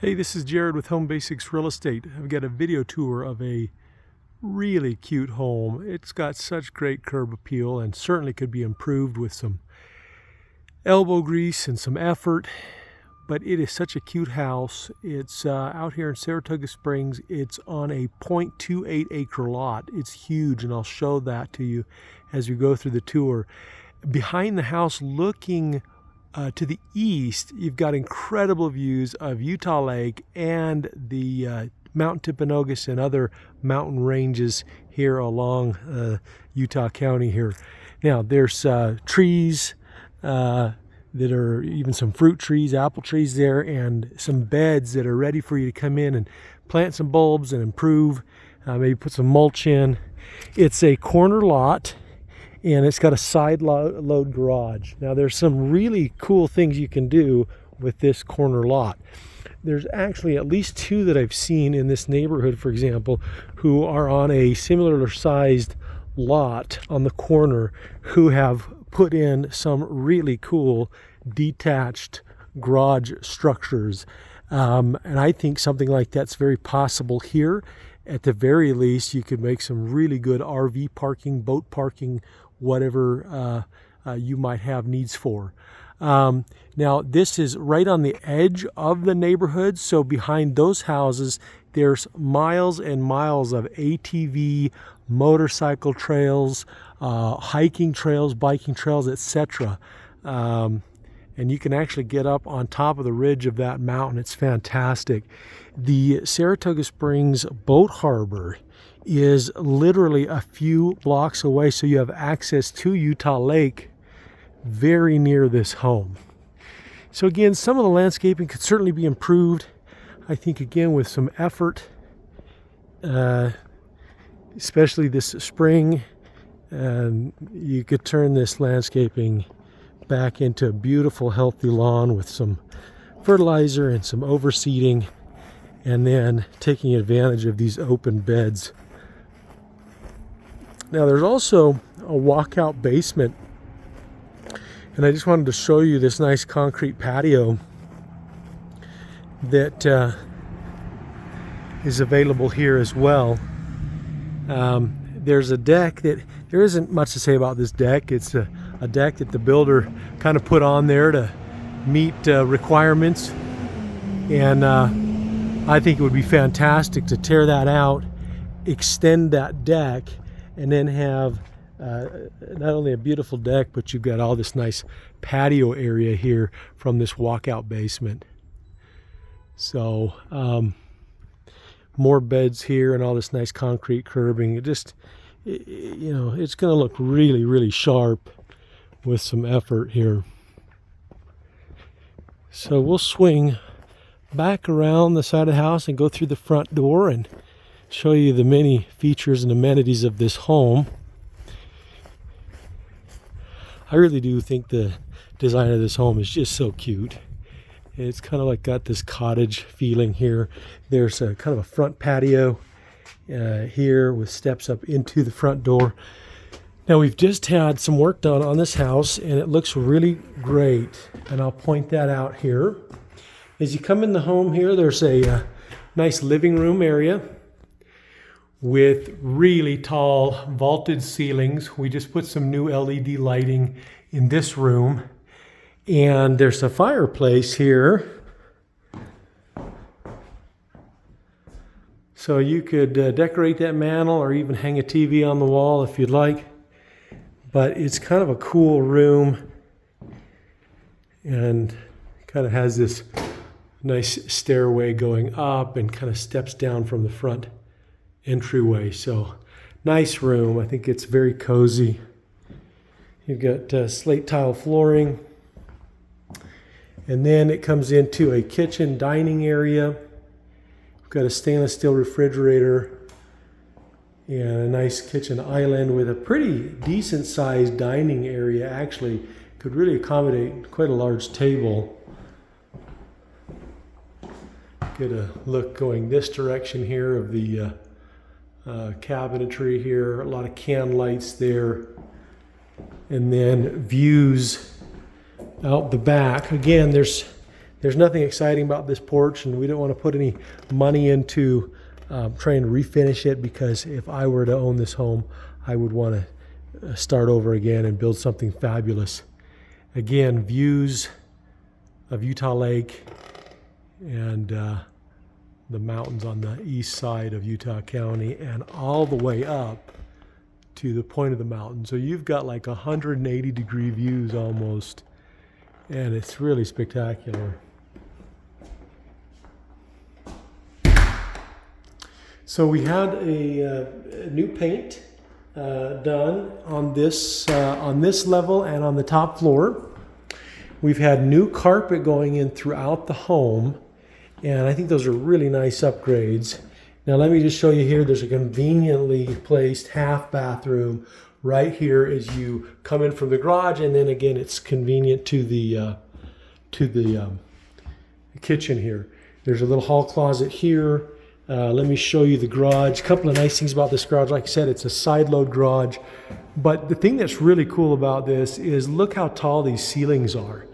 Hey, this is Jared with Home Basics Real Estate. I've got a video tour of a really cute home. It's got such great curb appeal and certainly could be improved with some elbow grease and some effort, but it is such a cute house. It's out here in Saratoga Springs. It's on a 0.28 acre lot. It's huge, and I'll show that to you as we go through the tour. Behind the house, looking to the east, you've got incredible views of Utah Lake and the Mount Timpanogos and other mountain ranges here along Utah County here. Now, there's trees that are even some fruit trees, apple trees there, and some beds that are ready for you to come in and plant some bulbs and improve, maybe put some mulch in. It's a corner lot, and it's got a side load garage. Now, there's some really cool things you can do with this corner lot. There's actually at least two that I've seen in this neighborhood, for example, who are on a similar sized lot on the corner, who have put in some really cool detached garage structures. And I think something like that's very possible here. At the very least, you could make some really good RV parking, boat parking, whatever you might have needs for. Now, this is right on the edge of the neighborhood, so behind those houses, there's miles and miles of ATV, motorcycle trails, hiking trails, biking trails, etc. And you can actually get up on top of the ridge of that mountain. It's fantastic. The Saratoga Springs Boat Harbor is literally a few blocks away, so you have access to Utah Lake very near this home. So again, some of the landscaping could certainly be improved. I think, again, with some effort, especially this spring, you could turn this landscaping back into a beautiful, healthy lawn with some fertilizer and some overseeding, and then taking advantage of these open beds. Now, there's also a walkout basement, and I just wanted to show you this nice concrete patio that is available here as well. There's a deck that, there isn't much to say about this deck. It's a deck that the builder kind of put on there to meet requirements, and I think it would be fantastic to tear that out, extend that deck, and then have not only a beautiful deck, but you've got all this nice patio area here from this walkout basement. So more beds here and all this nice concrete curbing. It just, you know, it's going to look really, really sharp with some effort here. So we'll swing back around the side of the house and go through the front door and show you the many features and amenities of this home. I really do think the design of this home is just so cute. It's kind of like got this cottage feeling here. There's a kind of a front patio here with steps up into the front door. Now, we've just had some work done on this house, and it looks really great, and I'll point that out here. As you come in the home here, there's a nice living room area with really tall vaulted ceilings. We just put some new LED lighting in this room, and there's a fireplace here. So you could decorate that mantel or even hang a TV on the wall if you'd like. But it's kind of a cool room, and kind of has this nice stairway going up and kind of steps down from the front entryway. So nice room. I think it's very cozy. You've got slate tile flooring, and then it comes into a kitchen dining area. We've got a stainless steel refrigerator and a nice kitchen island with a pretty decent sized dining area. Actually could really accommodate quite a large table. Get a look going this direction here of the cabinetry here, a lot of can lights there, and then views out the back. Again, there's There's nothing exciting about this porch, and we don't want to put any money into trying to refinish it, because if I were to own this home, I would want to start over again and build something fabulous. Again, views of Utah Lake and the mountains on the east side of Utah County and all the way up to the point of the mountain. So you've got like 180-degree views almost, and it's really spectacular. So we had a new paint done on this level and on the top floor. We've had new carpet going in throughout the home, and I think those are really nice upgrades. Now let me just show you here. There's a conveniently placed half bathroom right here as you come in from the garage, and then again it's convenient to the kitchen here. There's a little hall closet here. Let me show you the garage. A couple of nice things about this garage. Like I said, it's a side load garage. But the thing that's really cool about this is look how tall these ceilings are.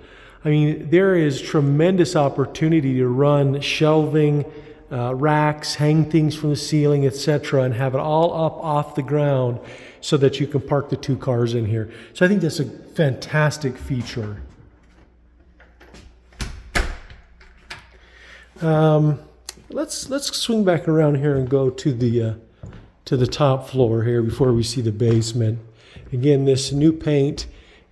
I mean, there is tremendous opportunity to run shelving, racks, hang things from the ceiling, etc., and have it all up off the ground so that you can park the 2 cars in here. So I think that's a fantastic feature. Let's swing back around here and go to the top floor here before we see the basement. Again, this new paint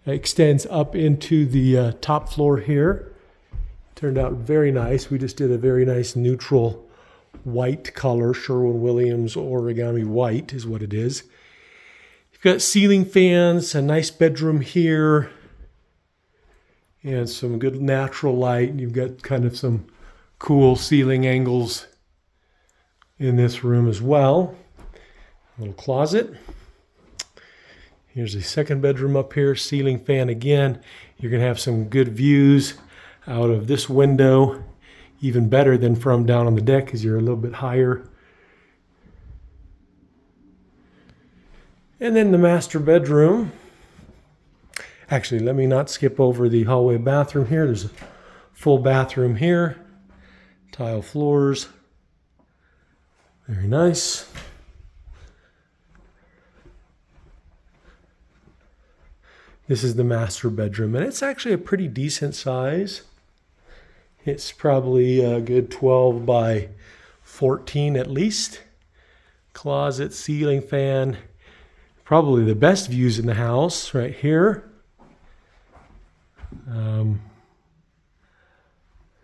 extends up into the top floor here. Turned out very nice. We just did a very nice neutral white color. Sherwin-Williams origami white is what it is. You've got ceiling fans, a nice bedroom here, and some good natural light. You've got kind of some cool ceiling angles in this room as well. A little closet. Here's the second bedroom up here, ceiling fan again. You're going to have some good views out of this window, even better than from down on the deck because you're a little bit higher. And then the master bedroom. Actually, let me not skip over the hallway bathroom here. There's a full bathroom here. Tile floors. Very nice. This is the master bedroom, and it's actually a pretty decent size. It's probably a good 12 by 14 at least. Closet, ceiling fan. Probably the best views in the house right here.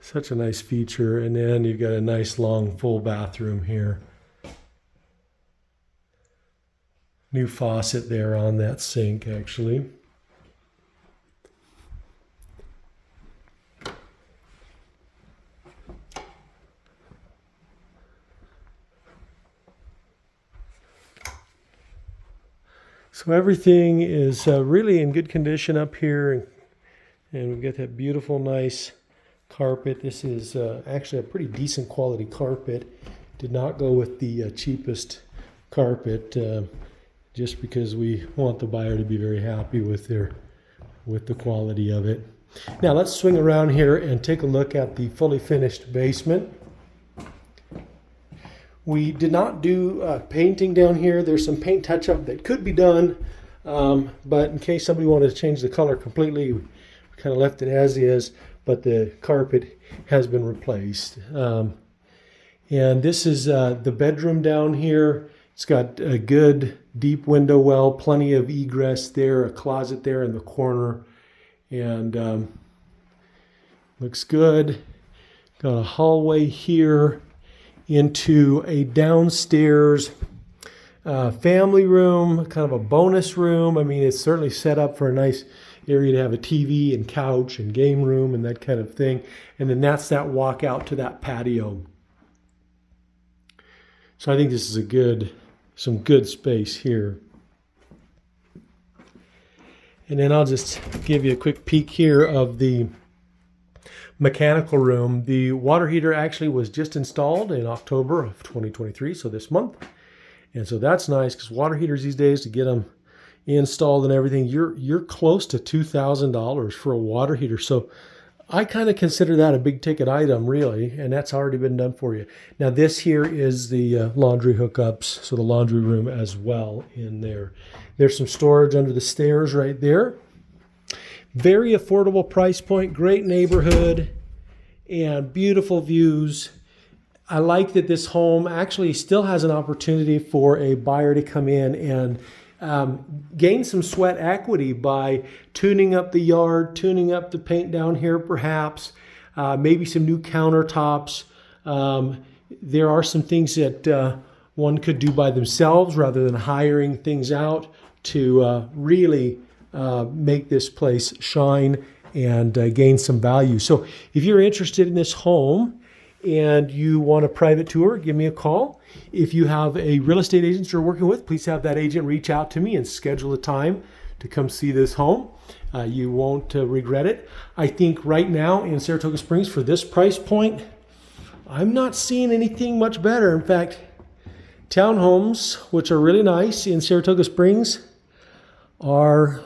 Such a nice feature. And then you've got a nice long full bathroom here. New faucet there on that sink actually. So everything is really in good condition up here, and we've got that beautiful, nice carpet. This is actually a pretty decent quality carpet. Did not go with the cheapest carpet, just because we want the buyer to be very happy with the quality of it. Now let's swing around here and take a look at the fully finished basement. We did not do painting down here. There's some paint touch-up that could be done, but in case somebody wanted to change the color completely, we kind of left it as is, but the carpet has been replaced. And this is the bedroom down here. It's got a good deep window well, plenty of egress there, a closet there in the corner, and looks good. Got a hallway here into a downstairs family room, kind of a bonus room. I mean, it's certainly set up for a nice area to have a TV and couch and game room and that kind of thing. And then that's that walk out to that patio. So I think this is some good space here. And then I'll just give you a quick peek here of the mechanical room. The water heater actually was just installed in October of 2023, so this month. And so that's nice, because water heaters these days, to get them installed and everything, you're close to $2,000 for a water heater. So I kind of consider that a big ticket item, really, and that's already been done for you. Now, this here is the laundry hookups, so the laundry room as well in there. There's some storage under the stairs right there. Very affordable price point, great neighborhood, and beautiful views. I like that this home actually still has an opportunity for a buyer to come in and gain some sweat equity by tuning up the yard, tuning up the paint down here perhaps, maybe some new countertops. There are some things that one could do by themselves rather than hiring things out to really make this place shine and gain some value. So if you're interested in this home and you want a private tour, give me a call. If you have a real estate agent you're working with, please have that agent reach out to me and schedule a time to come see this home. You won't regret it. I think right now in Saratoga Springs for this price point, I'm not seeing anything much better. In fact, townhomes, which are really nice in Saratoga Springs, are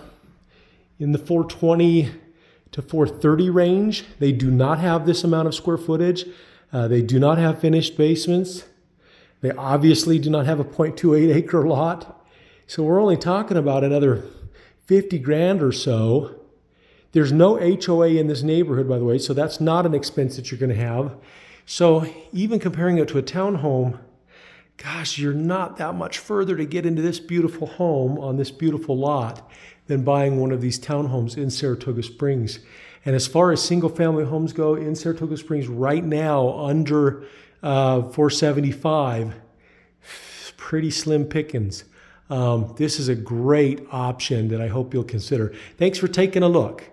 in the 420 to 430 range. They do not have this amount of square footage. They do not have finished basements. They obviously do not have a 0.28 acre lot. So we're only talking about another 50 grand or so. There's no HOA in this neighborhood, by the way, so that's not an expense that you're going to have. So even comparing it to a townhome, gosh, you're not that much further to get into this beautiful home on this beautiful lot than buying one of these townhomes in Saratoga Springs. And as far as single family homes go in Saratoga Springs right now, under 475, pretty slim pickings. This is a great option that I hope you'll consider. Thanks for taking a look.